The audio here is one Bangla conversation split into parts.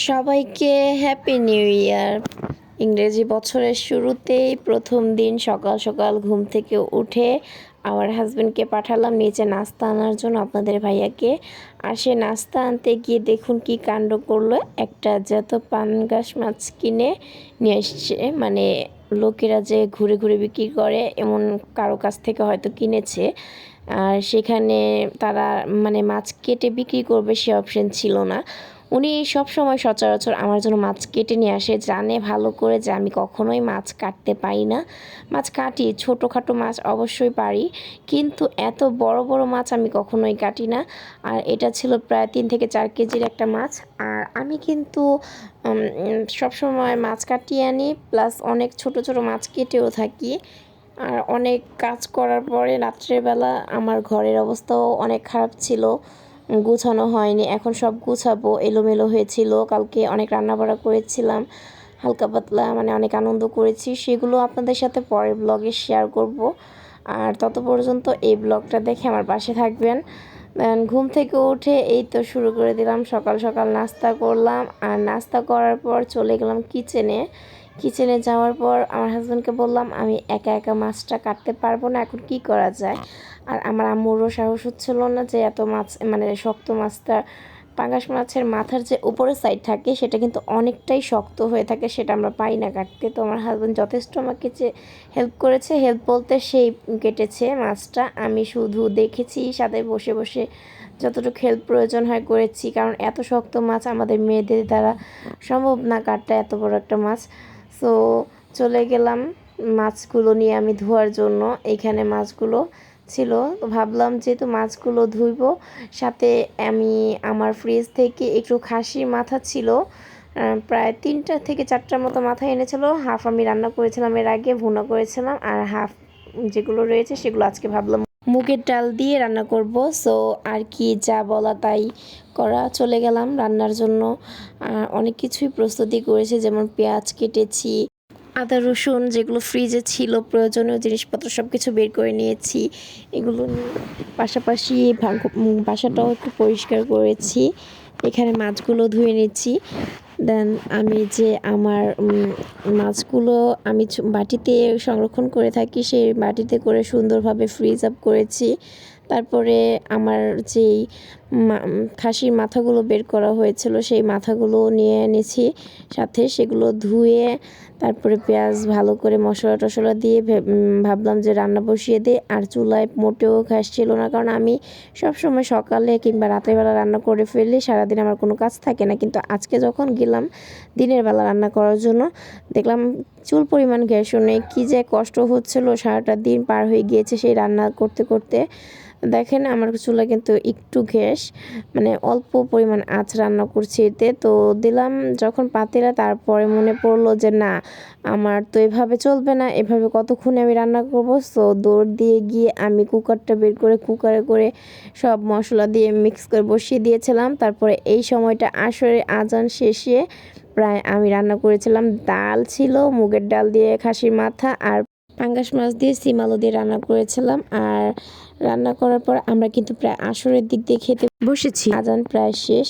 সবাইকে হ্যাপি নিউ ইয়ার। ইংরেজি বছরের শুরুতেই প্রথম দিন সকাল সকাল ঘুম থেকে উঠে আমার হাজব্যান্ডকে পাঠালাম নিচে নাস্তা আনার জন্য, আপনাদের ভাইয়াকে। আর সে নাস্তা আনতে গিয়ে দেখুন কি কাণ্ড করলো, একটা যত পাঙ্গাস মাছ কিনে নিয়ে এসছে। মানে লোকেরা যে ঘুরে ঘুরে বিক্রি করে এমন কারো কাছ থেকে হয়তো কিনেছে। আর সেখানে তারা মানে মাছ কেটে বিক্রি করবে সে অপশন ছিল না। উনি সব সময় সচরাচর আমার জন্য মাছ কেটে নিয়ে আসে, জানে ভালো করে যে আমি কখনোই মাছ কাটতে পারি না। মাছ কাটি, ছোটোখাটো মাছ অবশ্যই পারি, কিন্তু এত বড় বড় মাছ আমি কখনোই কাটি না। আর এটা ছিল প্রায় 3 থেকে 4 কেজির একটা মাছ। আর আমি কিন্তু সব সময় মাছ কাটিয়ে আনি, প্লাস অনেক ছোট ছোট মাছ কেটেও থাকি। আর অনেক কাজ করার পরে রাত্রেবেলা আমার ঘরের অবস্থাও অনেক খারাপ ছিল, গুছানো হয়নি। এখন সব গুছাবো, এলোমেলো হয়েছিল। কালকে অনেক রান্নাবাড়া করেছিলাম, হালকা পাতলা, মানে অনেক আনন্দ করেছি। সেগুলো আপনাদের সাথে পরের ব্লগে শেয়ার করব। আর তত পর্যন্ত এই ব্লগটা দেখে আমার পাশে থাকবেন। ঘুম থেকে উঠে এই তো শুরু করে দিলাম, সকাল সকাল নাস্তা করলাম। আর নাস্তা করার পর চলে গেলাম কিচেনে যাওয়ার পর আমার হাজব্যান্ডকে বললাম আমি একা একা মাছটা কাটতে পারবো না, এখন কি করা যায়। আর আমার আম্মুরও সাহস হচ্ছিল না যে এত মাছ, মানে শক্ত মাছটা, পাঙ্গাস মাছের মাথার যে উপরের সাইড থাকে সেটা কিন্তু অনেকটাই শক্ত হয়ে থাকে, সেটা আমরা পাই না কাটতে। তো আমার হাজব্যান্ড যথেষ্ট আমাকে যে হেল্প করেছে, হেল্প বলতে সেই কেটেছে মাছটা, আমি শুধু দেখেছি সাথে বসে বসে যতটুকু হেল্প প্রয়োজন হয় করেছি। কারণ এত শক্ত মাছ আমাদের মেয়েদের দ্বারা সম্ভব না কাটটা, এত বড় একটা মাছ। সো চলে গেলাম মাছগুলো নিয়ে আমি ধোয়ার জন্য। এইখানে মাছগুলো ছিল, ভাবলাম যেহেতু মাছগুলো ধুইব, সাথে আমি আমার ফ্রিজ থেকে একটু খাসির মাথা ছিল, প্রায় 3 থেকে 4টার মতো মাথা এনেছিল। হাফ আমি রান্না করেছিলাম এর আগে, ভুনা করেছিলাম, আর হাফ যেগুলো রয়েছে সেগুলো আজকে ভাবলাম মুগের ডাল দিয়ে রান্না করব। সো আর কি, যা বলা তাই করা, চলে গেলাম রান্নার জন্য। অনেক কিছুই প্রস্তুতি করেছি, যেমন পেঁয়াজ কেটেছি, আদা রসুন যেগুলো ফ্রিজে ছিল, প্রয়োজনীয় জিনিসপত্র সব কিছু বের করে নিয়েছি। এগুলো নিয়ে পাশাপাশি বাসাটাও একটু পরিষ্কার করেছি। এখানে মাছগুলো ধুয়ে নিচ্ছি। দেন আমি যে আমার মাছগুলো আমি বাটিতে সংরক্ষণ করে থাকি, সেই বাটিতে করে সুন্দরভাবে ফ্রিজ আপ করেছি। তারপরে আমার যেই খাসির মাথাগুলো বের করা হয়েছিল সেই মাথাগুলো নিয়ে এনেছি সাথে, সেগুলো ধুয়ে তারপরে পেঁয়াজ ভালো করে মশলা টশলা দিয়ে ভাবলাম যে রান্না বসিয়ে দিই। আর চুলায় মোটেও গ্যাস ছিল না, কারণ আমি সবসময় সকালে কিংবা রাতেরবেলা রান্না করে ফেললে সারাদিন আমার কোনো কাজ থাকে না। কিন্তু আজকে যখন গেলাম দিনের বেলা রান্না করার জন্য, দেখলাম চুল পরিমাণ গ্যাসও নেই। কী যে কষ্ট হচ্ছিল, সারাটা দিন পার হয়ে গিয়েছে সেই রান্না করতে করতে। দেখেন আমার চুলা কিন্তু একটু গ্যাস, মানে অল্প পরিমাণ আঁচ রান্না করছি এতে। তো দিলাম যখন পাতিলা, তারপরে মনে পড়লো যে না, আমার তো এভাবে চলবে না, এভাবে কতক্ষণে আমি রান্না করবো। সো দৌড় দিয়ে গিয়ে আমি কুকারটা বের করে কুকারে করে সব মশলা দিয়ে মিক্স করে বসিয়ে দিয়েছিলাম। তারপরে এই সময়টা আসরে আজান শেষে প্রায় আমি রান্না করেছিলাম, ডাল ছিল মুগের ডাল দিয়ে খাসির মাথা, আর পাঙ্গাস মাছ দিয়ে সিম আলু দিয়ে রান্না করেছিলাম। আর রান্না করার পর আমরা কিন্তু প্রায় আসরের দিক দিয়ে খেতে বসেছি, আজান প্রায় শেষ।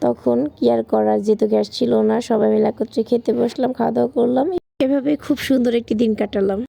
তখন কি আর করার, যেহেতু গ্যাস ছিল না, সবাই মিলে একত্রে খেতে বসলাম, খাওয়া দাওয়া করলাম। এভাবে খুব সুন্দর একটি দিন কাটালাম।